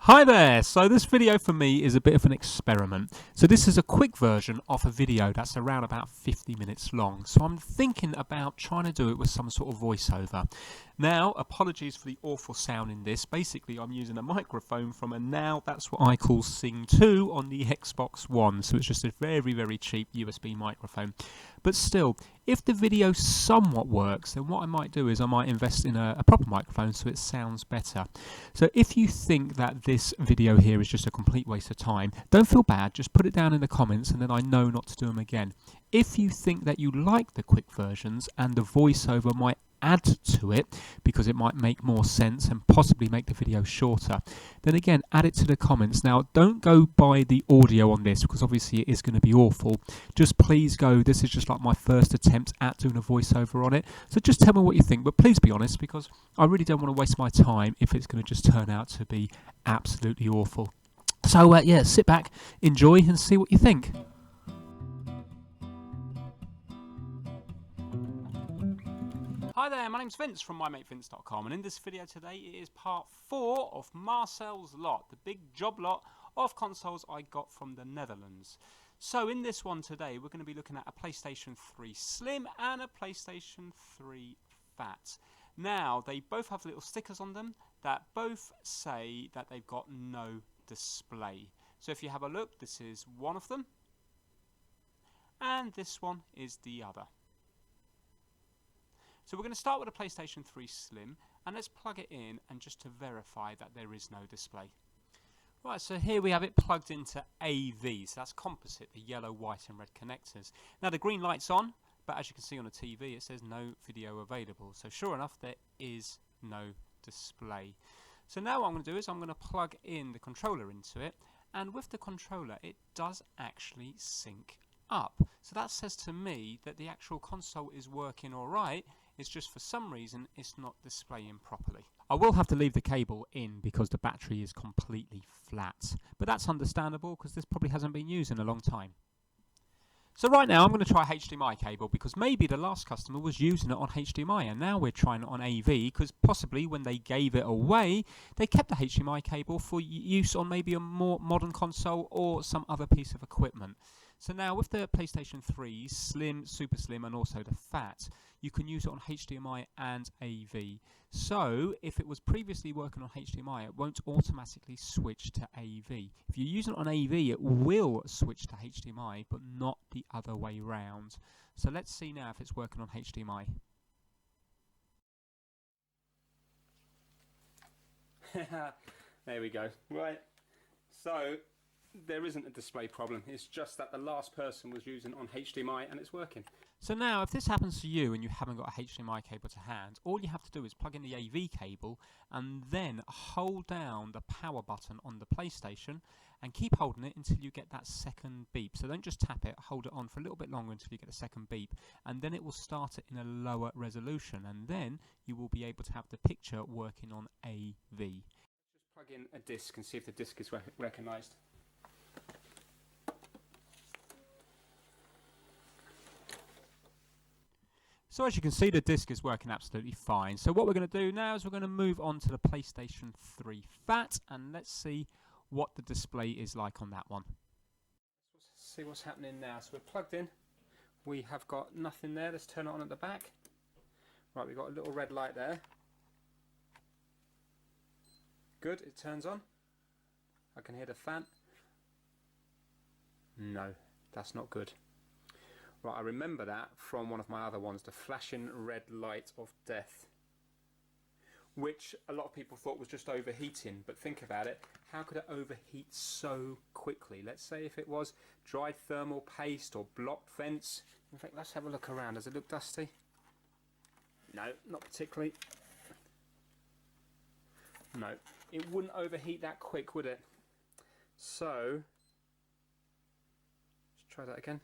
Hi there! So this video for me is a bit of an experiment. So this is a quick version of a video that's around about 50 minutes long. So I'm thinking about trying to do it with some sort of voiceover. Now, apologies for the awful sound in this. Basically, I'm using a microphone from a that's what I call Sing 2 on the Xbox One. So it's just a very, very cheap USB microphone. But still, if the video somewhat works, then what I might do is I might invest in a proper microphone so it sounds better. So if you think that this video here is just a complete waste of time, don't feel bad, just put it down in the comments and then I know not to do them again. If you think that you like the quick versions and the voiceover might add to it because it might make more sense and possibly make the video shorter, then again add it to the comments. Now don't go by the audio on this because obviously it is going to be awful. Just please go, this is just like my first attempt at doing a voiceover on it, so just tell me what you think, but please be honest because I really don't want to waste my time if it's going to just turn out to be absolutely awful. So yeah, sit back, enjoy and see what you think. Hi there, my name's Vince from mymatevince.com, and in this video today it is part 4 of Marcel's lot, the big job lot of consoles I got from the Netherlands. So in this one today we're going to be looking at a PlayStation 3 Slim and a PlayStation 3 Fat. Now they both have little stickers on them that both say that they've got no display. So if you have a look, this is one of them and this one is the other. So we're going to start with a PlayStation 3 Slim and let's plug it in and just to verify that there is no display. Right, so here we have it plugged into AV, so that's composite, the yellow, white and red connectors. Now the green light's on, but as you can see on the TV it says no video available. So sure enough there is no display. So now what I'm going to do is I'm going to plug in the controller into it, and with the controller it does actually sync up. So that says to me that the actual console is working alright. It's just for some reason it's not displaying properly. I will have to leave the cable in because the battery is completely flat, but that's understandable because this probably hasn't been used in a long time. So right now I'm going to try HDMI cable because maybe the last customer was using it on HDMI and now we're trying it on AV because possibly when they gave it away they kept the HDMI cable for use on maybe a more modern console or some other piece of equipment. So now with the PlayStation 3 Slim, Super Slim and also the Fat, you can use it on HDMI and AV. So if it was previously working on HDMI, it won't automatically switch to AV. If you use it on AV, it will switch to HDMI, but not the other way round. So let's see now if it's working on HDMI. There we go. Right. So there isn't a display problem, it's just that the last person was using it on HDMI and it's working. So now if this happens to you and you haven't got a HDMI cable to hand, all you have to do is plug in the AV cable and then hold down the power button on the PlayStation and keep holding it until you get that second beep. So don't just tap it, hold it on for a little bit longer until you get the second beep, and then it will start it in a lower resolution and then you will be able to have the picture working on AV. Let's just plug in a disc and see if the disc is recognised. So as you can see the disc is working absolutely fine. So what we're going to do now is we're going to move on to the PlayStation 3 Fat and let's see what the display is like on that one. Let's see what's happening now. So we're plugged in, we have got nothing there, let's turn it on at the back. Right, we've got a little red light there. Good, it turns on. I can hear the fan. No, that's not good. Right, I remember that from one of my other ones, the flashing red light of death, which a lot of people thought was just overheating, but think about it, how could it overheat so quickly? Let's say if it was dried thermal paste or blocked vents. In fact, let's have a look around. Does it look dusty? No, not particularly. No, it wouldn't overheat that quick, would it? So, let's try that again.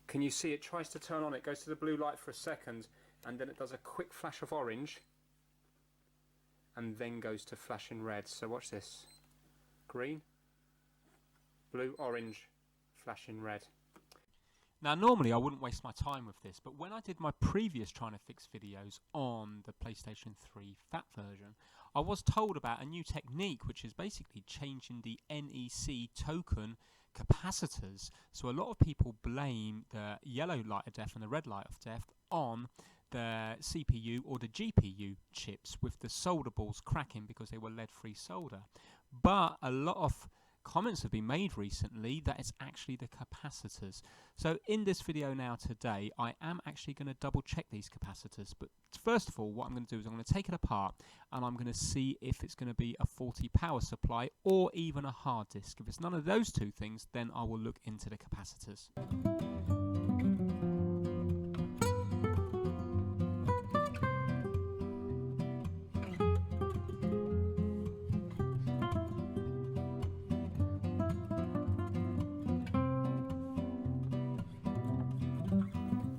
Can you see it tries to turn on, it goes to the blue light for a second and then it does a quick flash of orange and then goes to flashing red. So watch this. Green, blue, orange, flashing red. Now normally I wouldn't waste my time with this, but when I did my previous trying to fix videos on the PlayStation 3 FAT version, I was told about a new technique which is basically changing the NEC token capacitors. So a lot of people blame the yellow light of death and the red light of death on the CPU or the GPU chips with the solder balls cracking because they were lead-free solder. But a lot of comments have been made recently that it's actually the capacitors. So in this video now today, I am actually going to double check these capacitors. But first of all, what I'm going to do is I'm going to take it apart and I'm going to see if it's going to be a faulty power supply or even a hard disk. If it's none of those two things, then I will look into the capacitors.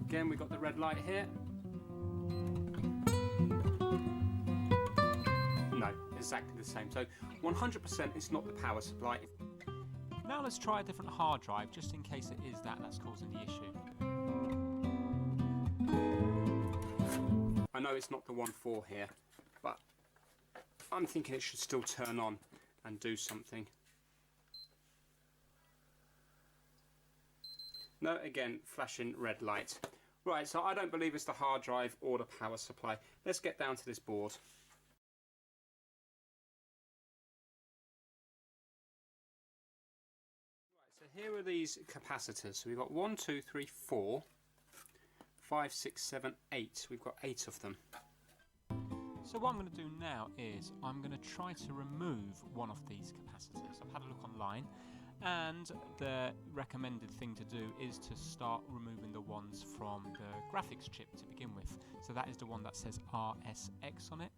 Again, we've got the red light here. No, exactly the same. So 100% it's not the power supply. Now let's try a different hard drive just in case it is that's causing the issue. I know it's not the 1.4 here, but I'm thinking it should still turn on and do something. No, again, flashing red light. Right, so I don't believe it's the hard drive or the power supply. Let's get down to this board. Right, so here are these capacitors. So we've got 1, 2, 3, 4, 5, 6, 7, 8. We've got 8 of them. So what I'm going to do now is I'm going to try to remove one of these capacitors. I've had a look online, and the recommended thing to do is to start removing the ones from the graphics chip to begin with. So that is the one that says RSX on it,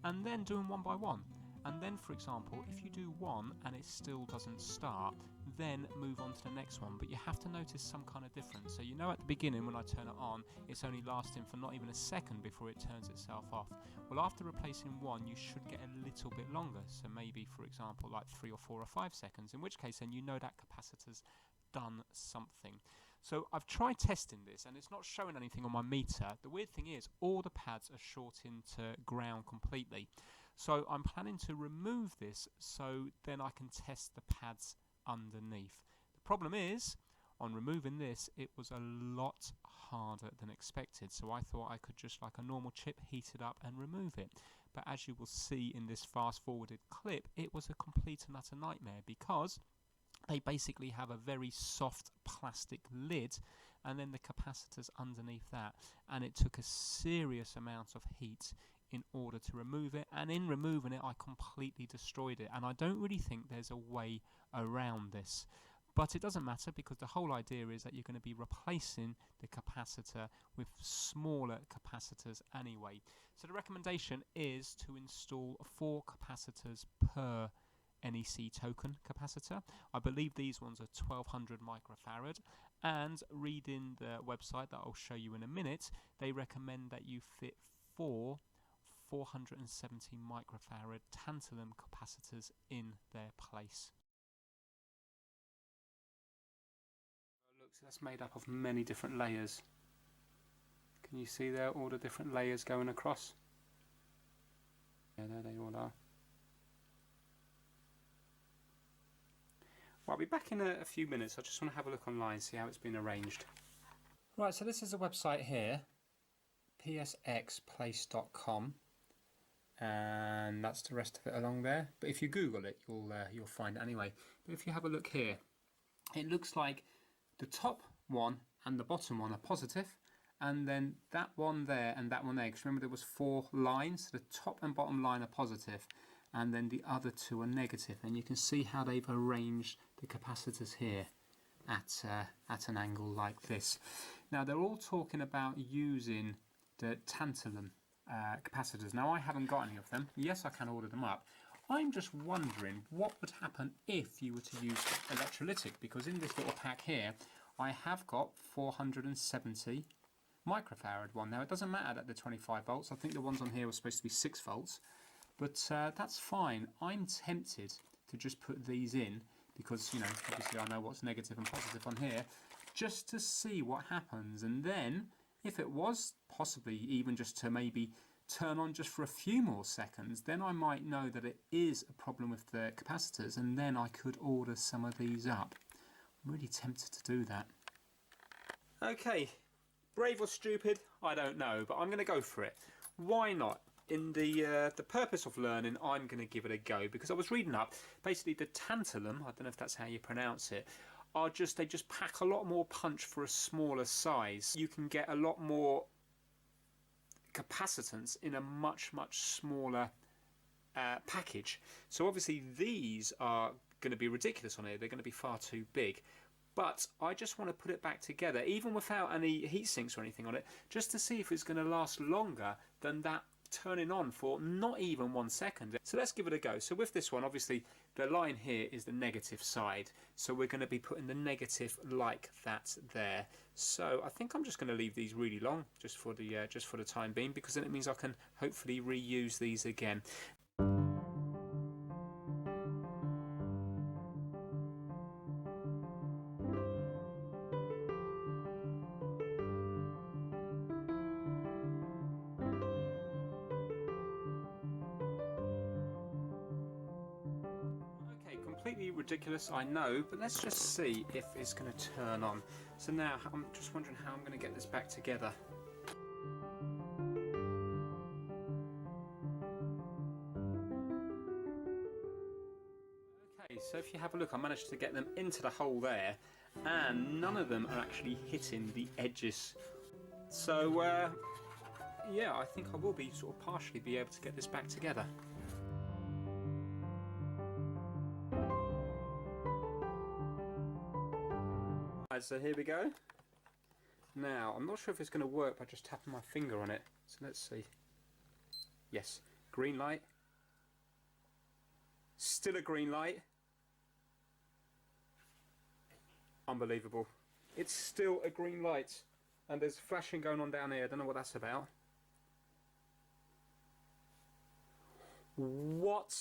and then doing one by one. And then, for example, if you do one and it still doesn't start, then move on to the next one. But you have to notice some kind of difference. So you know at the beginning when I turn it on, it's only lasting for not even a second before it turns itself off. Well, after replacing one, you should get a little bit longer. So maybe, for example, like 3 or 4 or 5 seconds, in which case then you know that capacitor's done something. So I've tried testing this and it's not showing anything on my meter. The weird thing is all the pads are shorting to ground completely. So I'm planning to remove this so then I can test the pads underneath. The problem is, on removing this, it was a lot harder than expected. So I thought I could just, like a normal chip, heat it up and remove it. But as you will see in this fast forwarded clip, it was a complete and utter nightmare because they basically have a very soft plastic lid and then the capacitors underneath that, and it took a serious amount of heat in order to remove it, and in removing it I completely destroyed it, and I don't really think there's a way around this. But it doesn't matter because the whole idea is that you're going to be replacing the capacitor with smaller capacitors anyway. So the recommendation is to install 4 capacitors per NEC token capacitor. I believe these ones are 1200 microfarad, and reading the website that I'll show you in a minute, they recommend that you fit 4 470 microfarad tantalum capacitors in their place. Look, so that's made up of many different layers. Can you see there all the different layers going across? Yeah, there they all are. Well, I'll be back in a few minutes. I just want to have a look online, see how it's been arranged. Right, so this is the website here, psxplace.com. And that's the rest of it along there. But if you Google it, you'll find it anyway. But if you have a look here, it looks like the top one and the bottom one are positive, and then that one there and that one there. Because remember there was 4 lines. The top and bottom line are positive, and then the other 2 are negative. And you can see how they've arranged the capacitors here at an angle like this. Now they're all talking about using the tantalum capacitors. Now I haven't got any of them. Yes, I can order them up. I'm just wondering what would happen if you were to use electrolytic, because in this little pack here I have got 470 microfarad one. Now it doesn't matter that they're 25 volts. I think the ones on here were supposed to be 6 volts, but that's fine. I'm tempted to just put these in because, you know, obviously I know what's negative and positive on here, just to see what happens, and then if it was possibly even just to maybe turn on just for a few more seconds, then I might know that it is a problem with the capacitors, and then I could order some of these up. I'm really tempted to do that. Okay, brave or stupid, I don't know, but I'm going to go for it. Why not? In the purpose of learning, I'm going to give it a go, because I was reading up, basically the tantalum, I don't know if that's how you pronounce it, they just pack a lot more punch for a smaller size. You can get a lot more capacitance in a much smaller package. So obviously these are going to be ridiculous on here. They're going to be far too big. But I just want to put it back together, even without any heat sinks or anything on it, just to see if it's going to last longer than that turning on for not even 1 second. So let's give it a go. So with this one, obviously the line here is the negative side, so we're going to be putting the negative like that there. So I think I'm just going to leave these really long just for the time being, because then it means I can hopefully reuse these again. Completely ridiculous, I know, but let's just see if it's going to turn on. So now I'm just wondering how I'm going to get this back together. Okay, so if you have a look, I managed to get them into the hole there, and none of them are actually hitting the edges. So yeah, I think I will be sort of partially be able to get this back together. So here we go. Now, I'm not sure if it's going to work by just tapping my finger on it. So let's see. Yes, green light. Still a green light. Unbelievable. It's still a green light. And there's flashing going on down here. I don't know what that's about. What?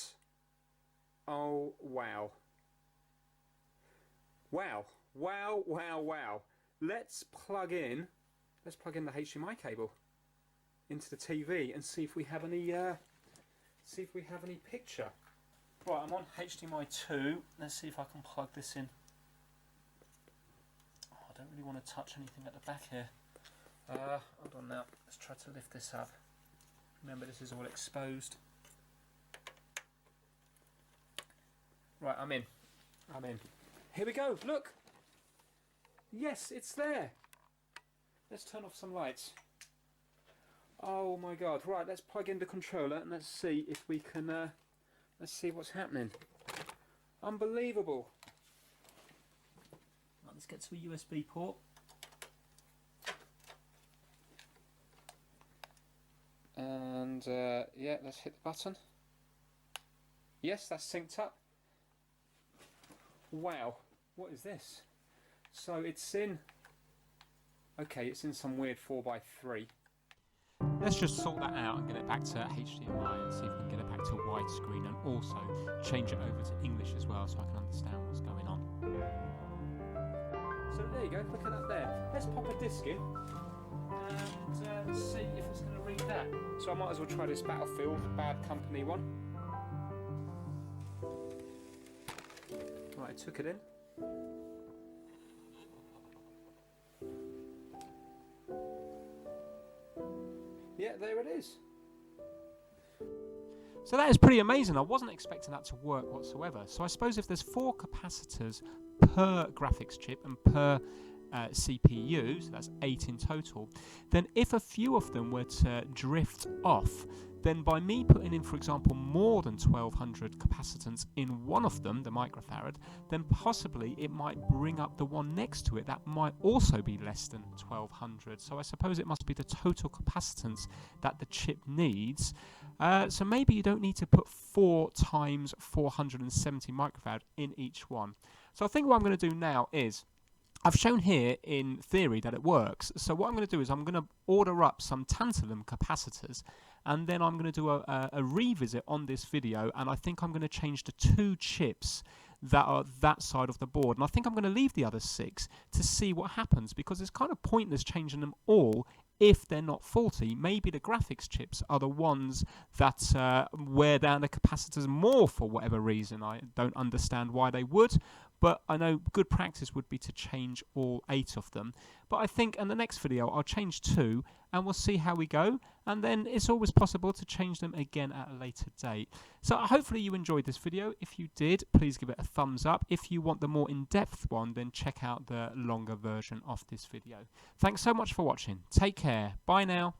Oh, wow. Wow. Wow, wow, wow. Let's plug in the HDMI cable into the TV and see if we have any picture. Right, I'm on HDMI 2. Let's see if I can plug this in. Oh, I don't really want to touch anything at the back here. Hold on now. Let's try to lift this up. Remember, this is all exposed. Right, I'm in. Here we go. Look. Yes, it's there. Let's turn off some lights. Oh my god. Right, let's plug in the controller and let's see if we can let's see what's happening. Unbelievable. Right, let's get to a USB port. And yeah, let's hit the button. Yes, that's synced up. Wow, what is this? So it's in, okay, it's in some weird 4x3. Let's just sort that out and get it back to HDMI and see if we can get it back to widescreen, and also change it over to English as well so I can understand what's going on. So there you go, look at that there. Let's pop a disc in and see if it's going to read that. So I might as well try this Battlefield Bad Company one. Right, I took it in. Yeah, there it is. So that is pretty amazing. I wasn't expecting that to work whatsoever. So I suppose if there's 4 capacitors per graphics chip and per CPU, so that's 8 in total, then if a few of them were to drift off, then by me putting in, for example, more than 1200 capacitance in one of them, the microfarad, then possibly it might bring up the one next to it that might also be less than 1200. So I suppose it must be the total capacitance that the chip needs. So maybe you don't need to put 4 times 470 microfarad in each one. So I think what I'm going to do now is, I've shown here in theory that it works. So what I'm going to do is I'm going to order up some tantalum capacitors, and then I'm going to do a revisit on this video, and I think I'm going to change the 2 chips that are that side of the board. And I think I'm going to leave the other 6 to see what happens, because it's kind of pointless changing them all if they're not faulty. Maybe the graphics chips are the ones that wear down the capacitors more for whatever reason. I don't understand why they would, but I know good practice would be to change all 8 of them. But I think in the next video I'll change 2 and we'll see how we go, and then it's always possible to change them again at a later date. So hopefully you enjoyed this video. If you did, please give it a thumbs up. If you want the more in-depth one, then check out the longer version of this video. Thanks so much for watching. Take care. Bye now.